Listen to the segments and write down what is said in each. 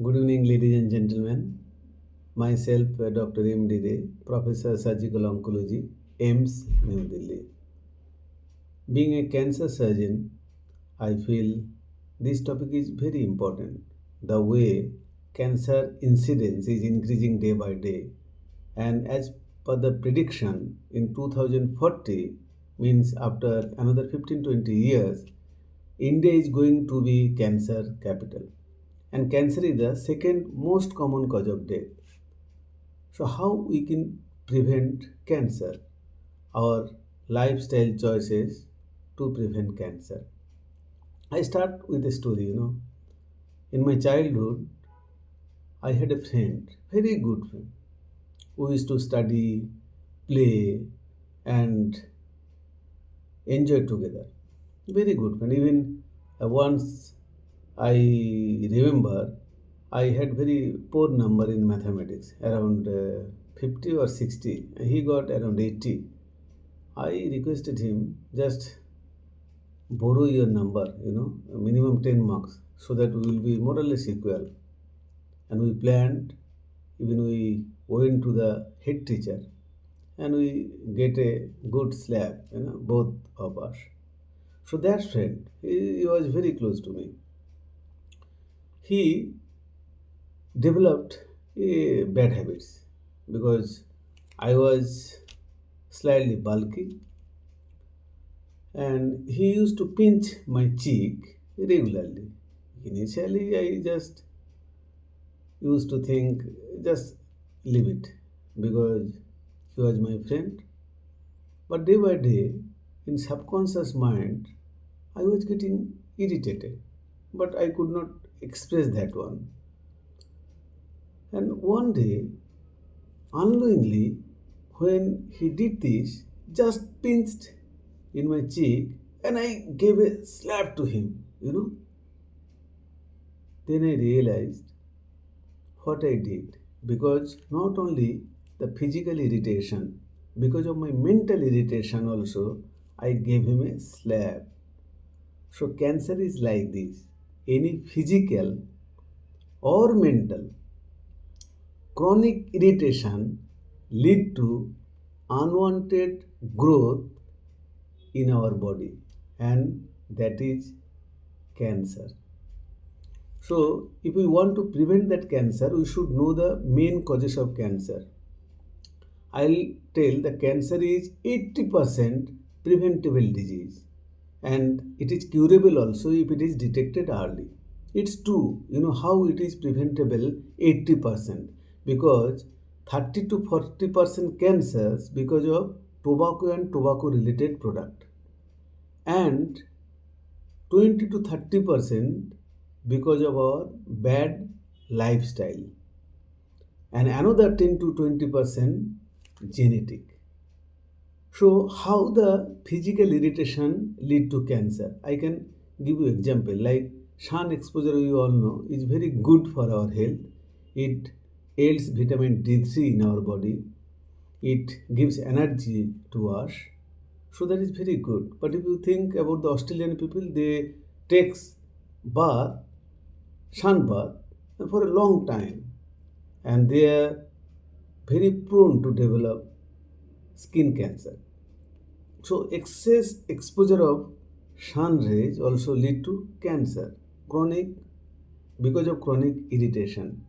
Good evening, ladies and gentlemen. Myself, Dr. M.D. Ray, Professor Surgical Oncology, AIIMS, New Delhi. Being a cancer surgeon, I feel this topic is very important. The way cancer incidence is increasing day by day, and as per the prediction in 2040, means after another 15-20 years, India is going to be cancer capital, and cancer is the second most common cause of death. So, how we can prevent cancer? Our lifestyle choices to prevent cancer. I start with a story. In my childhood, I had a friend, very good friend, who used to study, play, and enjoy together. Very good friend. Even once I remember I had very poor number in mathematics, around 50 or 60. He got around 80. I requested him just borrow your number, minimum 10 marks, so that we will be more or less equal. And we planned, even we went to the head teacher and we get a good slap, both of us. So that friend, he was very close to me. He developed bad habits because I was slightly bulky and he used to pinch my cheek regularly. Initially, I just used to think just leave it because he was my friend. But day by day, in subconscious mind, I was getting irritated, but I could not express that one. And one day, unknowingly, when he did this, just pinched in my cheek and I gave a slap to him. Then I realized what I did because not only the physical irritation, because of my mental irritation also, I gave him a slap. So cancer is like this. Any physical or mental chronic irritation lead to unwanted growth in our body, and that is cancer. So if we want to prevent that cancer, we should know the main causes of cancer. I'll tell the cancer is 80% preventable disease, and it is curable also if it is detected early. It's true, how it is preventable 80% because 30 to 40% cancers because of tobacco and tobacco related product, and 20 to 30% because of our bad lifestyle, and another 10 to 20% genetic. So how the physical irritation lead to cancer? I can give you example like sun exposure. We all know is very good for our health. It aids vitamin D3 in our body. It gives energy to us. So that is very good. But if you think about the Australian people, they takes bath, sun bath for a long time, and they are very prone to develop skin cancer. So excess exposure of sun rays also lead to cancer, chronic because of chronic irritation.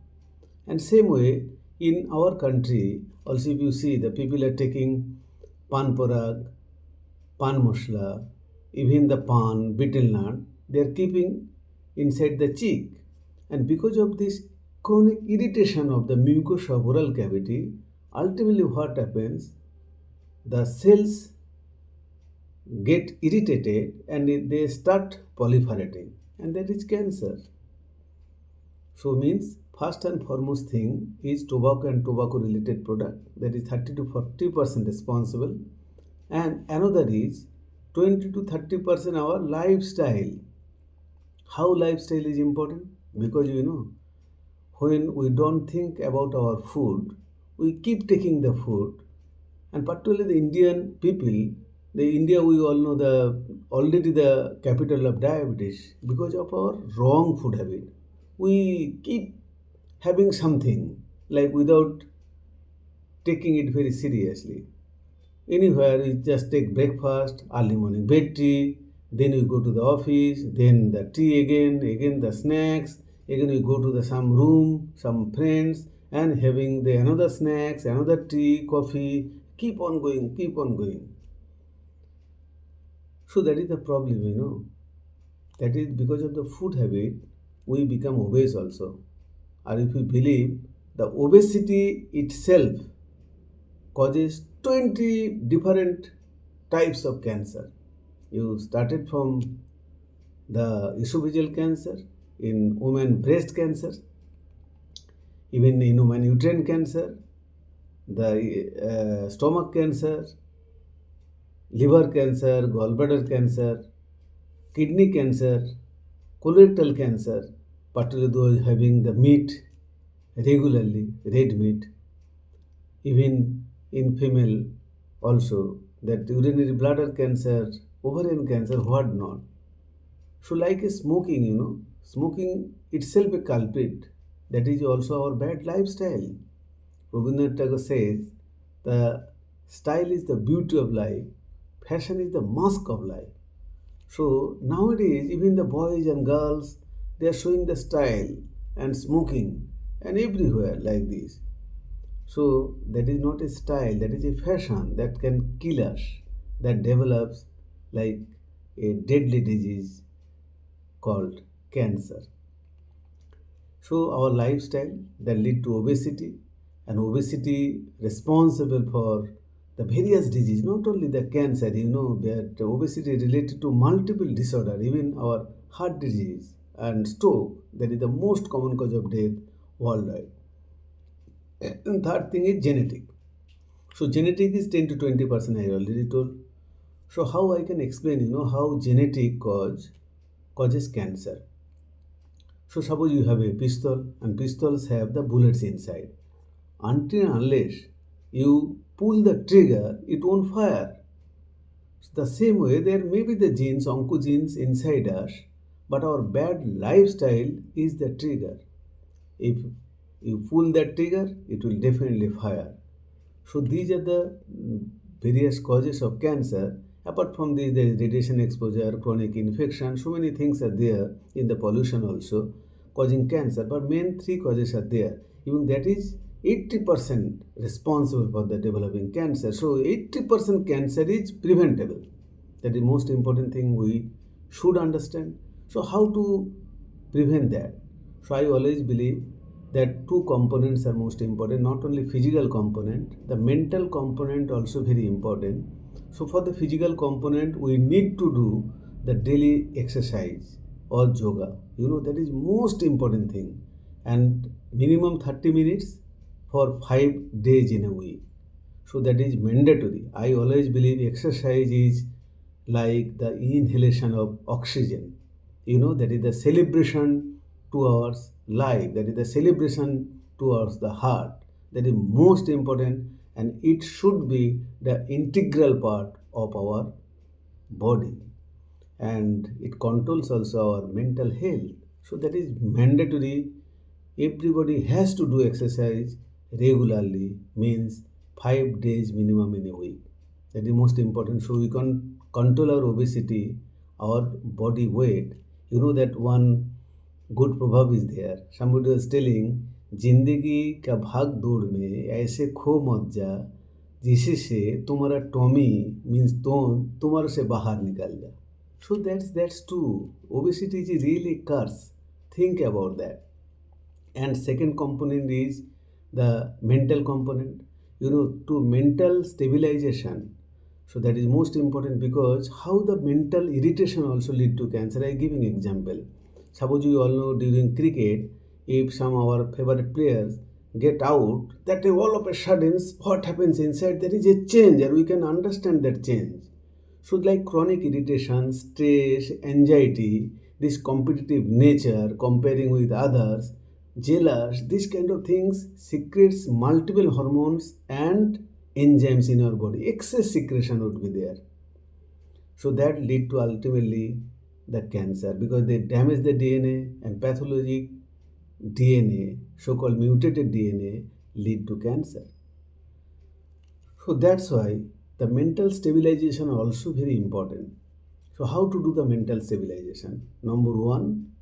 And same way in our country, also if you see the people are taking pan parag, pan masla, even the pan, betel nut, they are keeping inside the cheek. And because of this chronic irritation of the mucosa of oral cavity, ultimately what happens? The cells get irritated and they start proliferating, and that is cancer. So means first and foremost thing is tobacco and tobacco related product, that is 30 to 40% responsible, and another is 20 to 30% our lifestyle. How lifestyle is important? Because when we don't think about our food, we keep taking the food, and particularly the Indian people, the India we all know the already the capital of diabetes because of our wrong food habit. We keep having something like without taking it very seriously. Anywhere we just take breakfast, early morning bed tea, then we go to the office, then the tea again the snacks, again we go to the some room, some friends, and having the another snacks, another tea, coffee, keep on going. So that is the problem, That is because of the food habit, we become obese also. Or if you believe, the obesity itself causes 20 different types of cancer. You started from the esophageal cancer, in women breast cancer, even in women uterine cancer, the stomach cancer, liver cancer, gallbladder cancer, kidney cancer, colorectal cancer, particularly those having the meat regularly, red meat, even in female also, that urinary bladder cancer, ovarian cancer, what not. So, like a smoking, smoking itself a culprit. That is also our bad lifestyle. Rabindranath Tagore says, the style is the beauty of life, fashion is the mask of life. So nowadays, even the boys and girls, they are showing the style and smoking and everywhere like this. So that is not a style, that is a fashion that can kill us, that develops like a deadly disease called cancer. So our lifestyle that lead to obesity, and obesity responsible for the various disease, not only the cancer, that obesity related to multiple disorder, even our heart disease and stroke, that is the most common cause of death worldwide. And third thing is genetic. So genetic is 10 to 20%, I already told. So how I can explain, how genetic causes cancer. So suppose you have a pistol and pistols have the bullets inside. Until and unless you pull the trigger, it won't fire. The same way, there may be the genes, oncogenes inside us, but our bad lifestyle is the trigger. If you pull that trigger, it will definitely fire. So these are the various causes of cancer. Apart from this, there is radiation exposure, chronic infection, so many things are there in the pollution also causing cancer. But main three causes are there. Even that is 80% responsible for the developing cancer. So 80% cancer is preventable. That is most important thing we should understand. So how to prevent that? So I always believe that two components are most important, not only physical component, the mental component also very important. So for the physical component, we need to do the daily exercise or yoga. That is most important thing. And minimum 30 minutes for 5 days in a week. So that is mandatory. I always believe exercise is like the inhalation of oxygen. That is the celebration towards life, that is the celebration towards the heart. That is most important, and it should be the integral part of our body, and it controls also our mental health. So that is mandatory. Everybody has to do exercise regularly, means 5 days minimum in a week. That is most important. So we can control our obesity, our body weight. You know that one good proverb is there. Somebody was telling, जिंदगी का भाग दौड़ में ऐसे खो मत जा जिससे तुम्हारा टॉमी मीन्स तुम्हारे से बाहर निकल जा. So that's true. Obesity is really curse. Think about that. And second component is the mental component. To mental stabilization. So that is most important, because how the mental irritation also lead to cancer. I give an example. Suppose you all know during cricket, if some of our favorite players get out, that all of a sudden what happens inside, there is a change, and we can understand that change. So, like chronic irritation, stress, anxiety, this competitive nature, comparing with others, jealous, these kind of things secretes multiple hormones and enzymes in our body. Excess secretion would be there. So that lead to ultimately the cancer, because they damage the DNA and pathology DNA, so-called mutated DNA, lead to cancer. So that's why the mental stabilization are also very important. So how to do the mental stabilization? Number one,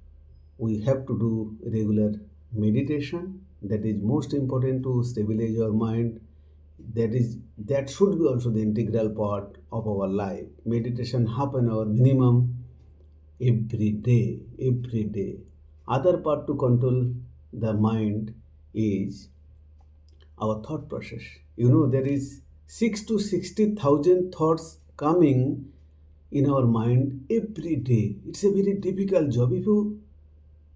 we have to do regular meditation. That is most important to stabilize your mind. That should be also the integral part of our life. Meditation half an hour minimum every day. Other part to control the mind is our thought process. There is 6 to 60,000 thoughts coming in our mind every day. It's a very difficult job. If you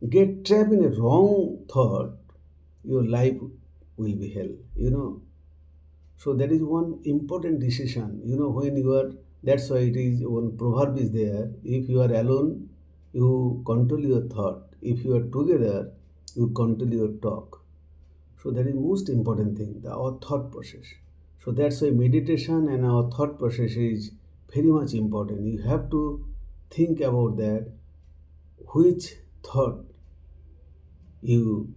get trapped in a wrong thought, your life will be hell. So that is one important decision. When you are, that's why it is one proverb is there. If you are alone, you control your thought. If you are together, you control your talk. So that is most important thing, our thought process. So that's why meditation and our thought process is very much important. You have to think about that, which thought you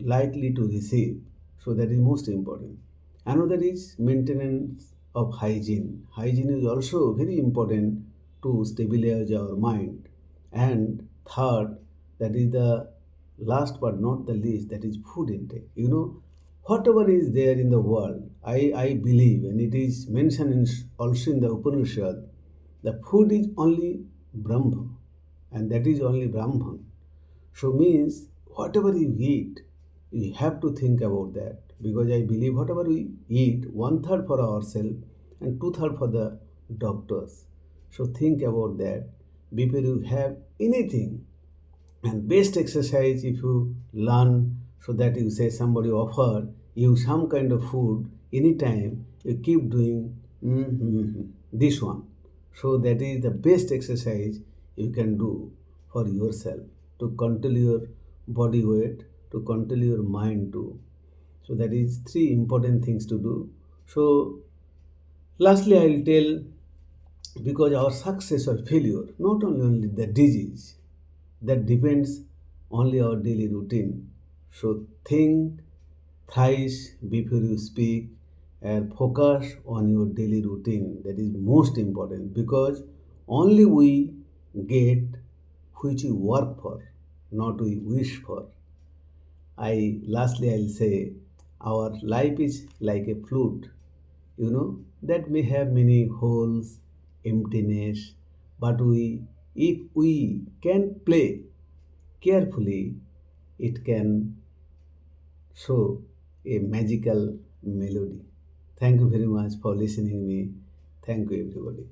likely to receive. So that is most important. Another is maintenance of hygiene. Hygiene is also very important to stabilize our mind. And third, that is the last but not the least, that is food intake. Whatever is there in the world, I believe, and it is mentioned also in the Upanishad, the food is only Brahma, and that is only Brahman. So means whatever you eat, you have to think about that, because I believe whatever we eat, one third for ourselves and two-third for the doctors. So think about that before you have anything. And best exercise, if you learn, so that you say somebody offer you some kind of food anytime, you keep doing this one. So that is the best exercise you can do for yourself, to control your body weight, to control your mind too. So that is three important things to do. So lastly, I will tell, because our success or failure, not only the disease, that depends only our daily routine. So think thrice before you speak and focus on your daily routine. That is most important, because only we get which we work for, not we wish for. I'll say our life is like a flute, that may have many holes, emptiness, but if we can play carefully, it can show a magical melody. Thank you very much for listening me. Thank you everybody.